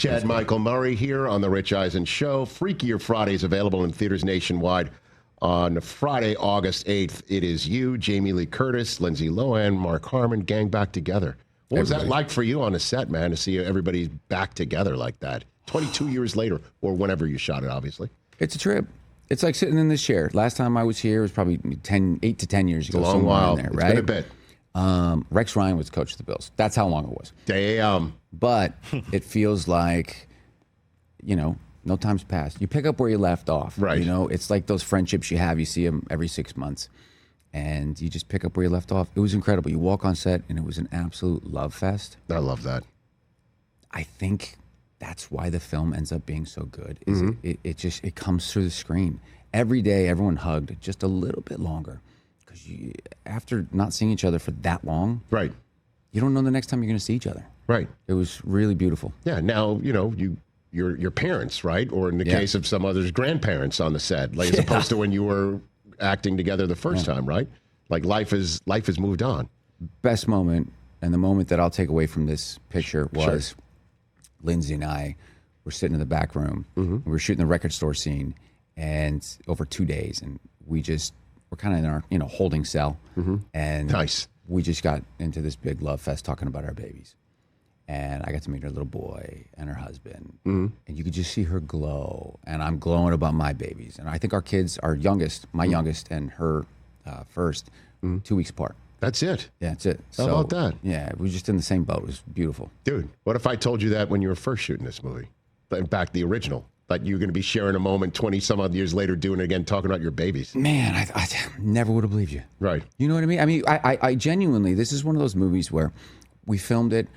Chad Michael Murray here on the Rich Eisen Show. Freakier Friday is available in theaters nationwide on Friday, August 8th. It is you, Jamie Lee Curtis, Lindsay Lohan, Mark Harmon, gang back together. What was that like for you on a set, man, to see everybody back together like that? 22 years later, or whenever you shot it, obviously. It's a trip. It's like sitting in this chair. Last time I was here was probably 8 to 10 years ago. It's a long while. There, it's right? been a bit. Rex Ryan was coach of the Bills. That's how long it was. Damn. But it feels like, no time's passed. You pick up where you left off. Right. It's like those friendships you have. You see them every 6 months. And you just pick up where you left off. It was incredible. You walk on set, and it was an absolute love fest. I love that. I think that's why the film ends up being so good. Is it comes through the screen. Every day, everyone hugged just a little bit longer. Because after not seeing each other for that long, right, you don't know the next time you're going to see each other. Right. It was really beautiful. Yeah, now, your parents, right? Or in the case of some others, grandparents on the set, like, as opposed to when you were acting together the first time, right? Like life has moved on. Best moment, and the moment that I'll take away from this picture was Lindsay and I were sitting in the back room. We were shooting the record store scene, and over 2 days, and we're kind of in our holding cell, and nice. We just got into this big love fest talking about our babies. And I got to meet her little boy and her husband. And you could just see her glow. And I'm glowing about my babies. And I think our kids, our youngest, my youngest and her first, 2 weeks apart. That's it? Yeah, that's it. How about that? Yeah, we were just in the same boat. It was beautiful. Dude, what if I told you that when you were first shooting this movie? In fact, the original. That you're going to be sharing a moment 20 some odd years later doing it again, talking about your babies. Man, I never would have believed you. Right. You know what I mean? I mean, I genuinely, this is one of those movies where we filmed it.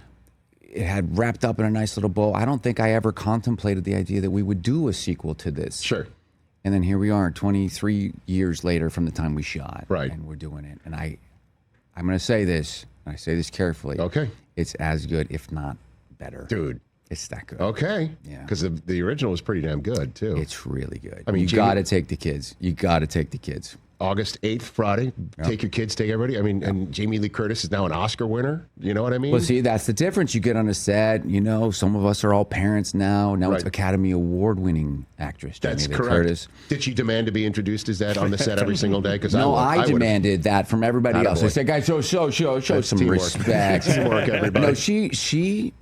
It had wrapped up in a nice little bow. I don't think I ever contemplated the idea that we would do a sequel to this. Sure. And then here we are 23 years later from the time we shot. Right. And we're doing it. And I'm going to say this, and I say this carefully. Okay. It's as good, if not better. Dude. It's that good. Okay. Yeah. Because the original was pretty damn good, too. It's really good. I mean, you got to take the kids. You got to take the kids. August 8th, Friday. Yep. Take your kids, take everybody. I mean, and Jamie Lee Curtis is now an Oscar winner. You know what I mean? Well, see, that's the difference. You get on a set, some of us are all parents now. Now it's Academy Award-winning actress, Jamie Lee Curtis. Did she demand to be introduced as that on the set every single day? No, I demanded that from everybody else. I said, guys, show some teamwork. respect. Teamwork, everybody. No, she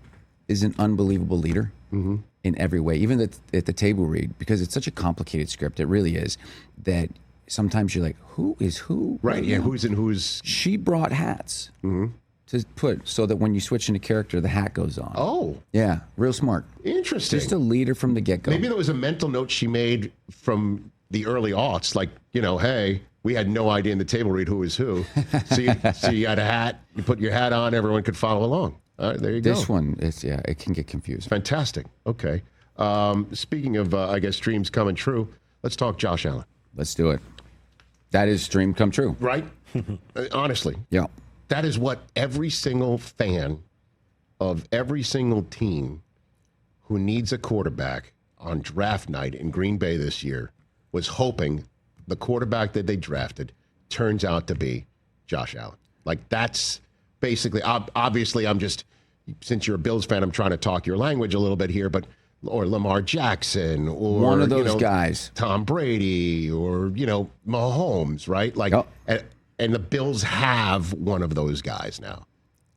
is an unbelievable leader in every way, even at the table read, because it's such a complicated script. It really is, that sometimes you're like, who is who? Right, yeah, who's and who's. She brought hats to put so that when you switch into character, the hat goes on. Oh. Yeah, real smart. Interesting. Just a leader from the get-go. Maybe there was a mental note she made from the early aughts, like, hey, we had no idea in the table read who is who. So you had a hat, you put your hat on, everyone could follow along. All right, there you go. This one, it can get confusing. Fantastic. Okay. Speaking of, I guess, dreams coming true, let's talk Josh Allen. Let's do it. That is dream come true. Right? Honestly. Yeah. That is what every single fan of every single team who needs a quarterback on draft night in Green Bay this year was hoping the quarterback that they drafted turns out to be Josh Allen. Like, that's basically, obviously, since you're a Bills fan, I'm trying to talk your language a little bit here, or Lamar Jackson, or one of those guys, Tom Brady, or Mahomes, right? Like, and the Bills have one of those guys now.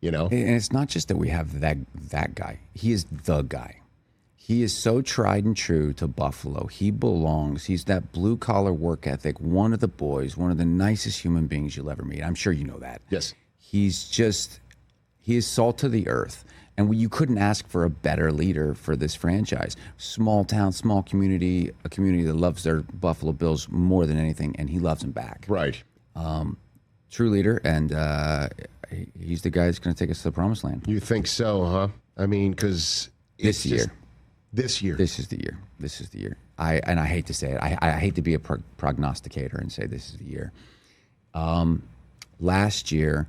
And it's not just that we have that guy; he is the guy. He is so tried and true to Buffalo. He belongs. He's that blue collar work ethic. One of the boys, one of the nicest human beings you'll ever meet. I'm sure you know that. Yes. He is salt to the earth. And you couldn't ask for a better leader for this franchise. Small town, small community, a community that loves their Buffalo Bills more than anything, and he loves them back. Right. True leader, and he's the guy that's going to take us to the promised land. You think so, huh? I mean, because this year. This year. This is the year. This is the year. I hate to say it. I hate to be a prognosticator and say this is the year. Last year,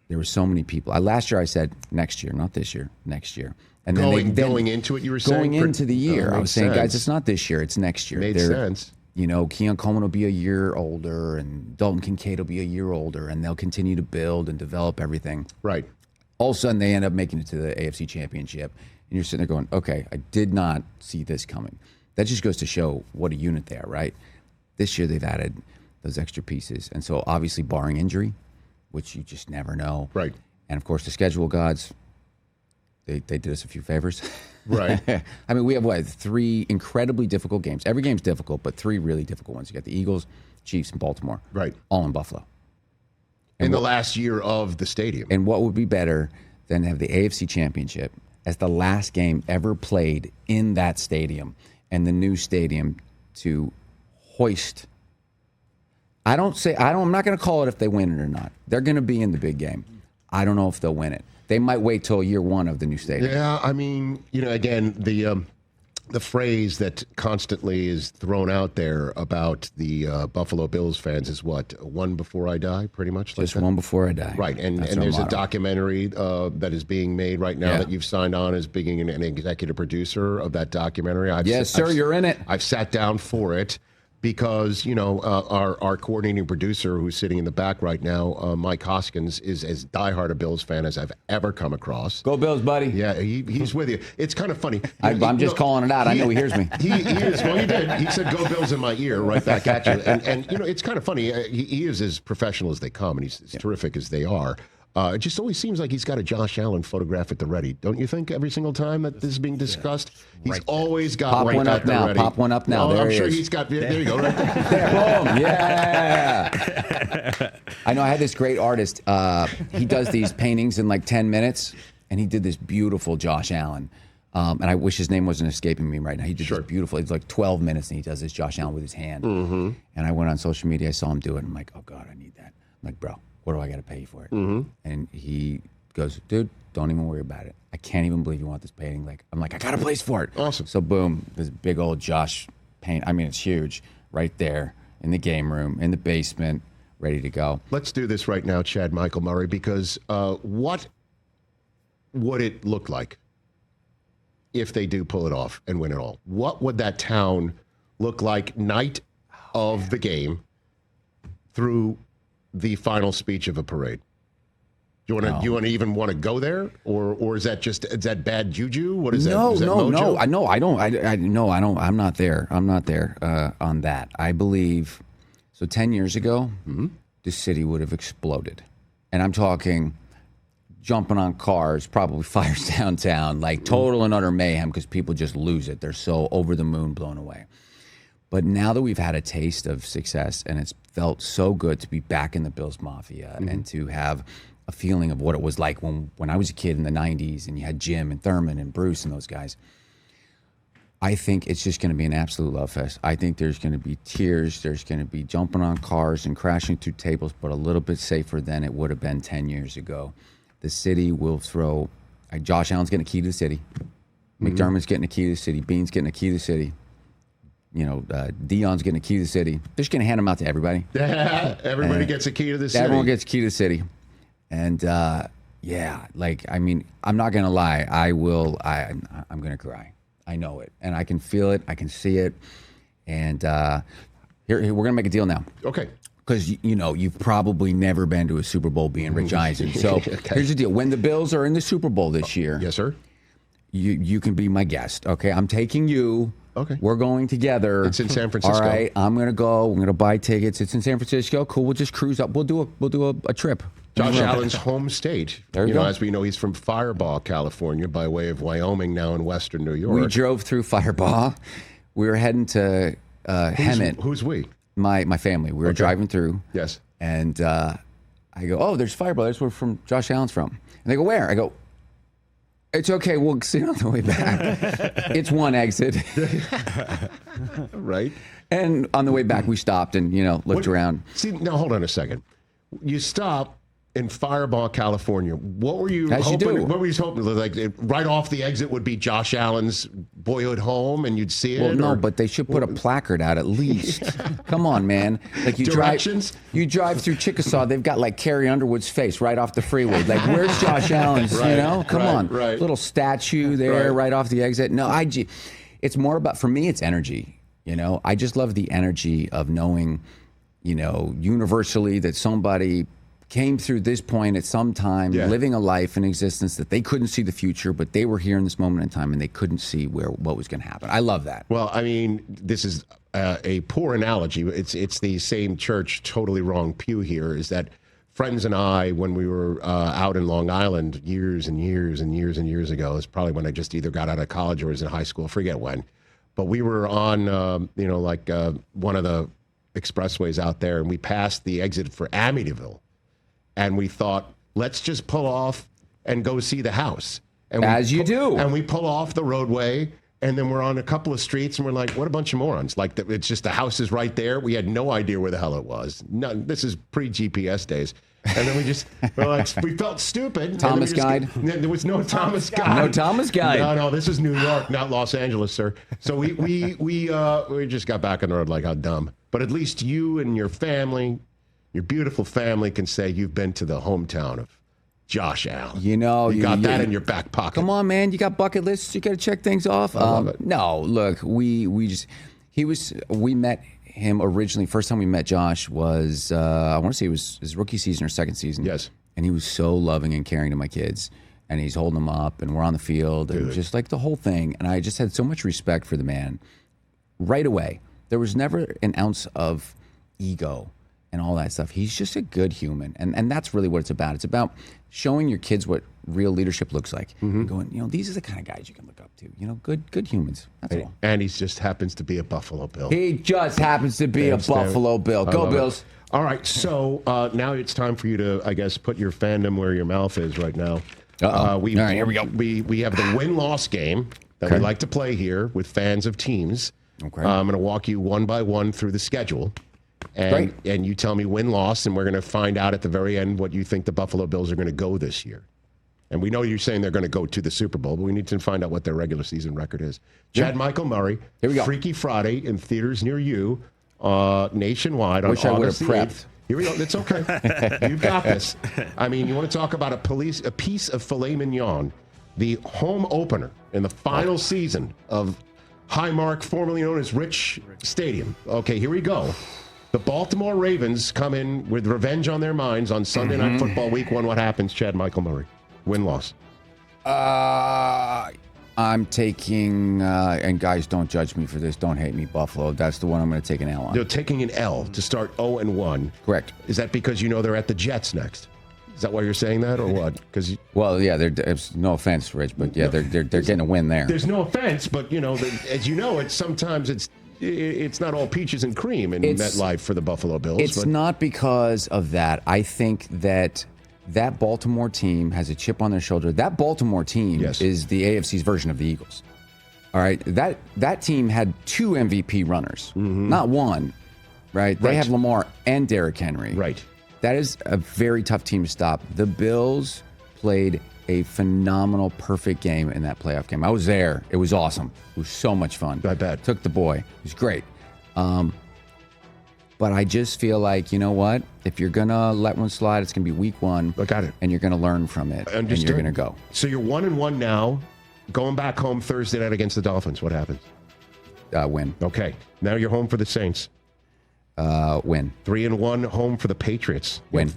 there were so many people. Last year I said next year, not this year, next year. And then going into it, you were saying? Going into the year, I was saying, guys, it's not this year, it's next year. Made sense. Keon Coleman will be a year older, and Dalton Kincaid will be a year older, and they'll continue to build and develop everything. Right. All of a sudden, they end up making it to the AFC Championship. And you're sitting there going, okay, I did not see this coming. That just goes to show what a unit they are, right? This year they've added those extra pieces. And so obviously barring injury, which you just never know. Right. And of course the schedule gods, they did us a few favors. Right. I mean, we have 3 incredibly difficult games. Every game's difficult, but 3 really difficult ones. You got the Eagles, Chiefs, and Baltimore. Right. All in Buffalo. In the last year of the stadium. And what would be better than to have the AFC Championship as the last game ever played in that stadium and the new stadium to hoist. I'm not going to call it if they win it or not. They're going to be in the big game. I don't know if they'll win it. They might wait till year 1 of the new stadium. Yeah, I mean, again, the phrase that constantly is thrown out there about the Buffalo Bills fans is what? One before I die, pretty much? Just one before I die. Right, and That's our there's a motto. documentary that is being made right now that you've signed on as being an executive producer of that documentary. Yes, sir, you're in it. I've sat down for it because, our coordinating producer who's sitting in the back right now, Mike Hoskins, is as diehard a Bills fan as I've ever come across. Go Bills, buddy. Yeah, he's with you. It's kind of funny. I'm just calling it out. I know he hears me. He is. Well, he did. He said, "Go Bills" in my ear, right back at you. And it's kind of funny. He is as professional as they come, and he's as terrific as they are. It just always seems like he's got a Josh Allen photograph at the ready. Don't you think every single time that this is being discussed? He's always got Pop one up now. ready. Pop one up now. There I'm he sure is. he's got. There you go. Right there. There, boom. Yeah. I know I had this great artist. He does these paintings in like 10 minutes, and he did this beautiful Josh Allen. And I wish his name wasn't escaping me right now. He did this beautiful. It's like 12 minutes, and he does this Josh Allen with his hand. Mm-hmm. And I went on social media. I saw him do it. I'm like, oh, God, I need that. I'm like, bro, what do I got to pay you for it? Mm-hmm. And he goes, dude, don't even worry about it. I can't even believe you want this painting. I'm like, I got a place for it. Awesome. So boom, this big old Josh paint. I mean, it's huge, right there in the game room, in the basement, ready to go. Let's do this right now, Chad Michael Murray, because what would it look like if they do pull it off and win it all? What would that town look like night of the game through the final speech of a parade? Do you want to even want to go there, or is that bad juju? What is that? No, is that no, mojo? no. I don't. I'm not there. I'm not there on that. I believe. So 10 years ago, the city would have exploded, and I'm talking jumping on cars, probably fires downtown, like total and utter mayhem because people just lose it. They're so over the moon, blown away. But now that we've had a taste of success, and it's felt so good to be back in the Bills Mafia and to have a feeling of what it was like when I was a kid in the 90s and you had Jim and Thurman and Bruce and those guys, I think it's just going to be an absolute love fest. I think there's going to be tears. There's going to be jumping on cars and crashing through tables, but a little bit safer than it would have been 10 years ago. The city will throw Josh Allen's getting a key to the city. McDermott's getting a key to the city. Bean's getting a key to the city. Dion's getting a key to the city. They're just going to hand them out to everybody. Everybody gets a key to the city. Everyone gets a key to the city. And, I'm not going to lie. I'm going to cry. I know it. And I can feel it. I can see it. And here we're going to make a deal now. Okay. Because, you've probably never been to a Super Bowl being Rich Eisen. So here's the deal. When the Bills are in the Super Bowl this year. Yes, sir. You can be my guest. Okay. I'm taking you. Okay. We're going together. It's in San Francisco. All right. I'm going to go. I'm going to buy tickets. It's in San Francisco. Cool. We'll just cruise up. We'll do a trip. Josh Allen's home state. There you go. As we know, he's from Firebaugh, California, by way of Wyoming, now in western New York. We drove through Firebaugh. We were heading to Hemet. Who's we? My family. We were driving through. Yes. And I go, oh, there's Firebaugh. That's where Josh Allen's from. And they go, where? I go, it's okay. We'll see on the way back. It's one exit. Right. And on the way back, we stopped and, looked around. See, now hold on a second. You stop in Firebaugh, California. What were you hoping? What were you hoping? Like right off the exit would be Josh Allen's boyhood home, and you'd see it. Well, no, but they should put a placard out at least. Come on, man! Like you Directions? drive through Chickasaw. They've got like Carrie Underwood's face right off the freeway. Like, where's Josh Allen's? Come on, little statue there right off the exit. No, it's more about, for me, it's energy. I just love the energy of knowing, universally that somebody came through this point at some time, living a life in existence that they couldn't see the future, but they were here in this moment in time and they couldn't see what was going to happen. I love that. Well, I mean, this is a poor analogy. It's the same church, totally wrong pew here, is that friends and I, when we were out in Long Island years and years and years and years ago, it's probably when I just either got out of college or was in high school, I forget when, but we were on, one of the expressways out there, and we passed the exit for Amityville. And we thought, let's just pull off and go see the house. And you do. And we pull off the roadway, and then we're on a couple of streets, and we're like, what a bunch of morons. Like, it's just the house is right there. We had no idea where the hell it was. No, this is pre-GPS days. And then we felt stupid. Thomas Guide? There was no Thomas Guide. No Thomas Guide. No, this is New York, not Los Angeles, sir. So we just got back on the road like, how dumb. But at least you and your family, your beautiful family, can say you've been to the hometown of Josh Allen. You got that in your back pocket. Come on, man. You got bucket lists. You got to check things off. I love it. No, look, we met him originally. First time we met Josh was, I want to say it was his rookie season or second season. Yes. And he was so loving and caring to my kids. And he's holding them up, and we're on the field, and just like the whole thing. And I just had so much respect for the man right away. There was never an ounce of ego and all that stuff. He's just a good human. And that's really what it's about. It's about showing your kids what real leadership looks like. And going, these are the kind of guys you can look up to. Good humans. That's all. And he just happens to be a Buffalo Bill. He just happens to be a Buffalo Bill. Go Bills. All right, so now it's time for you to, I guess, put your fandom where your mouth is right now. All right, here we go. We have the win-loss game that we like to play here with fans of teams. Okay. I'm going to walk you one by one through the schedule. And you tell me win-loss, and we're going to find out at the very end what you think the Buffalo Bills are going to go this year. And we know you're saying they're going to go to the Super Bowl, but we need to find out what their regular season record is. Chad Michael Murray, here we go. Freaky Friday in theaters near you, nationwide. Wish I would have prepped. 8th. Here we go. It's okay. You got this. I mean, you want to talk about a piece of filet mignon, the home opener in the final season of Highmark, formerly known as Rich Stadium. Okay, here we go. The Baltimore Ravens come in with revenge on their minds on Sunday Night Football Week 1. What happens, Chad Michael Murray? Win-loss. I'm taking, and guys, don't judge me for this. Don't hate me, Buffalo. That's the one I'm going to take an L on. You're taking an L to start 0-1. Correct. Is that because you know they're at the Jets next? Is that why you're saying that, or what? Because well, yeah, no offense, Rich, but yeah, they're getting a win there. There's no offense, but as you know, sometimes it's not all peaches and cream in MetLife for the Buffalo Bills. It's not because of that. I think that Baltimore team has a chip on their shoulder. That Baltimore team is the AFC's version of the Eagles. All right, that team had 2 MVP runners, not one. Right? They have Lamar and Derrick Henry. Right. That is a very tough team to stop. The Bills played a phenomenal, perfect game in that playoff game. I was there. It was awesome. It was so much fun. I bet. Took the boy. It was great. But I just feel like, you know what? If you're going to let one slide, it's going to be week 1. I got it. And you're going to learn from it. And you're going to go. So you're 1-1 now. Going back home Thursday night against the Dolphins. What happens? Win. Okay. Now you're home for the Saints. Win. 3-1 home for the Patriots. Win.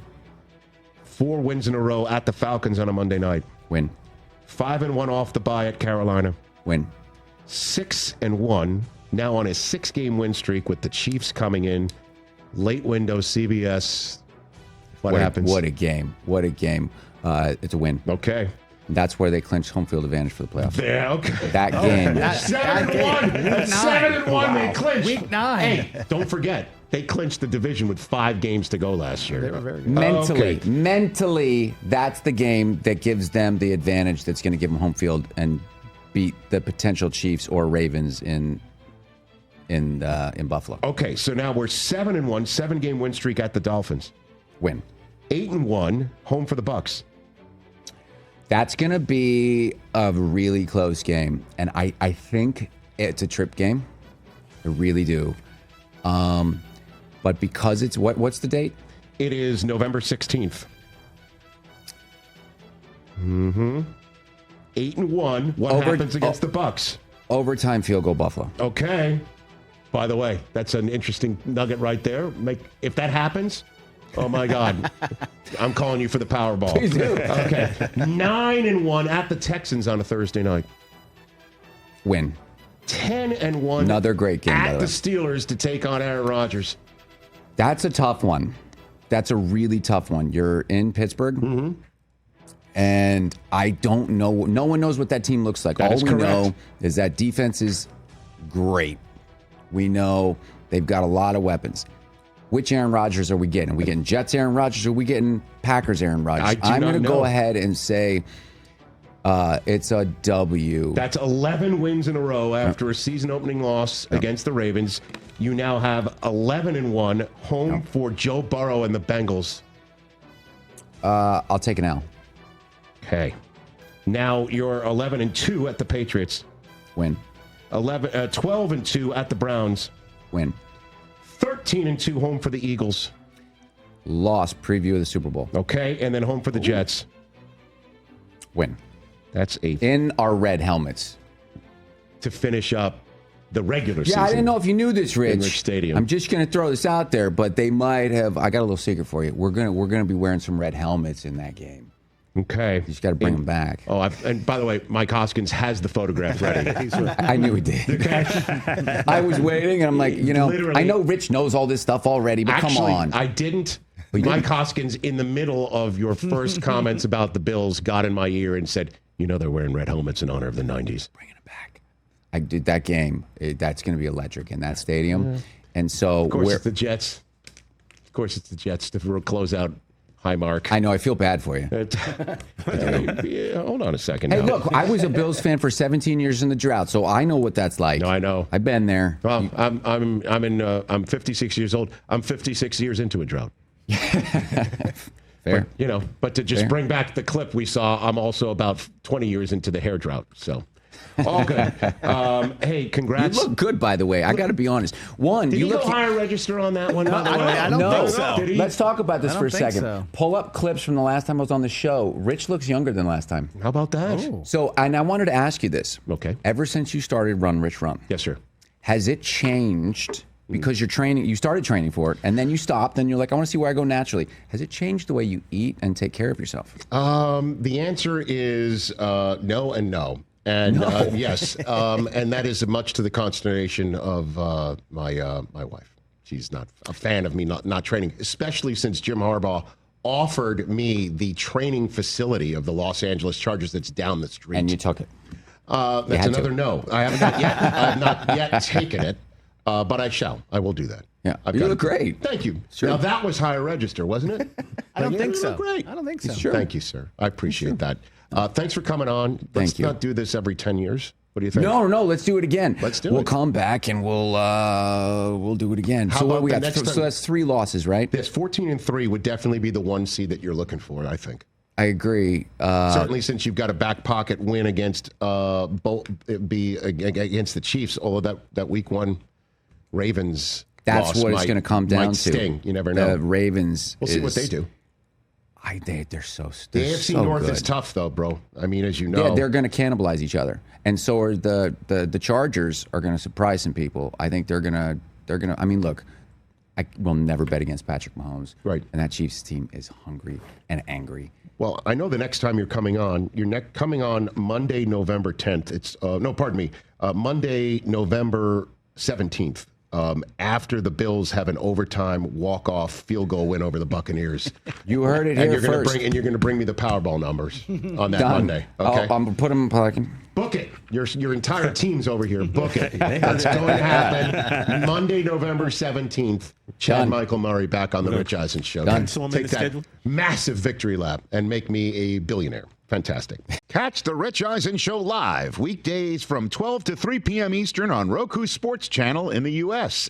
4 wins in a row at the Falcons on a Monday night. Win. 5-1 off the bye at Carolina. Win. 6-1 now on a 6-game win streak with the Chiefs coming in. Late window CBS. What happens? What a game. What a game. It's a win. Okay. That's where they clinch home field advantage for the playoffs. Yeah, okay. That game. 7-1. 7-1 they clinched. Week 9. Hey, don't forget, they clinched the division with 5 games to go last year. They were very good. Mentally, that's the game that gives them the advantage that's going to give them home field and beat the potential Chiefs or Ravens in Buffalo. Okay, so now we're 7-1, 7-game win streak at the Dolphins. Win. 8-1, home for the Bucks. That's going to be a really close game, and I think it's a trip game. I really do. But because it's what's the date? It is November 16th. 8-1. What happens against the Bucks? Overtime field goal, Buffalo. Okay. By the way, that's an interesting nugget right there. If that happens, Oh, my God. I'm calling you for the Powerball. Please do. Okay. 9-1 at the Texans on a Thursday night. Win. 10-1. Another great game, by at the the way. Steelers to take on Aaron Rodgers. That's a tough one. That's a really tough one. You're in Pittsburgh. Mm-hmm. And I don't know. No one knows what that team looks like. That All is we correct. know is that defense is great. We know they've got a lot of weapons. Which Aaron Rodgers are we getting? Are we getting Jets Aaron Rodgers or are we getting Packers Aaron Rodgers? I'm going to go ahead and say it's a W. That's 11 wins in a row after a season-opening loss against the Ravens. You now have 11-1 home for Joe Burrow and the Bengals. I'll take an L. Okay. Now you're 11-2 at the Patriots. Win. 12-2 at the Browns. Win. 13-2 home for the Eagles. Loss. Preview of the Super Bowl. Okay, and then home for the Jets. Win. That's in our red helmets to finish up the regular season. Yeah, I didn't know if you knew this, Rich. In Rich Stadium. I'm just going to throw this out there, but they might have. I got a little secret for you. We're gonna be wearing some red helmets in that game. Okay. You just got to bring them back. Oh, and by the way, Mike Hoskins has the photograph ready. I knew he did. I was waiting, and I'm like, Literally. I know Rich knows all this stuff already, but Actually, come on. I didn't. Mike Hoskins, in the middle of your first comments about the Bills, got in my ear and said, they're wearing red helmets in honor of the 90s. Bringing it back. I did that game. That's going to be electric in that stadium. And so, of course, it's the Jets. Of course, it's the Jets to close out Highmark. I know. I feel bad for you. Hold on a second. Hey, now. look, I was a Bills fan for 17 years in the drought, so I know what that's like. No, I know. I've been there. Well, I'm 56 years old. I'm 56 years into a drought. Fair. But to just bring back the clip we saw, I'm also about 20 years into the hair drought. So, all good. Hey, congrats. You look good, by the way. I got to be honest. Did you go higher register on that one? By the way? I don't think so. Did he? Let's talk about this I for a don't think second. so. Pull up clips from the last time I was on the show. Rich looks younger than last time. How about that? Ooh. So, and I wanted to ask you this. Okay. Ever since you started Run, Rich, Run, Yes, sir. has it changed? Because you started training for it, and then you stopped, and you're like, I want to see where I go naturally. Has it changed the way you eat and take care of yourself? The answer is no and no. And yes, and that is much to the consternation of my wife. She's not a fan of me not training, especially since Jim Harbaugh offered me the training facility of the Los Angeles Chargers that's down the street. And you took it. That's another no. I have not yet taken it. But I shall. I will do that. Yeah, You look great. Thank you. Sure. Now, that was higher register, wasn't it? I don't think You so. look great. I don't think so. Sure. Thank you, sir. I appreciate that. Thanks for coming on. Let's you. not do this every 10 years. What do you think? No, let's do it again. Let's do We'll it. come back and we'll do it again. How So what about we the got? next So time? that's 3 losses, right? This 14-3 would definitely be the one seed that you're looking for, I think. I agree. Certainly, since you've got a back pocket win against against the Chiefs, although that week 1 Ravens That's loss what it's going to come down might to. sting. You never know. The Ravens. We'll see what they do. They're so. The They're AFC so North good. is tough, though, bro. I mean, as you know, Yeah, they're going to cannibalize each other, and so are the Chargers are going to surprise some people. I think they're gonna. I mean, look, I will never bet against Patrick Mahomes. Right. And that Chiefs team is hungry and angry. Well, I know the next time you're coming on, coming on Monday, November 10th. It's Monday, November 17th. After the Bills have an overtime walk-off field goal win over the Buccaneers. You heard it And here you're first. You're going to bring me the Powerball numbers on that Done. Monday. Okay. I'm gonna put them. Book it. Your entire team's over here. Book it. That's going to happen Monday, November 17th. Chad Done. Michael Murray back on the Rich Eisen Show. Done. Take that massive victory lap and make me a billionaire. Fantastic. Catch the Rich Eisen Show live weekdays from 12 to 3 p.m. Eastern on Roku Sports Channel in the U.S.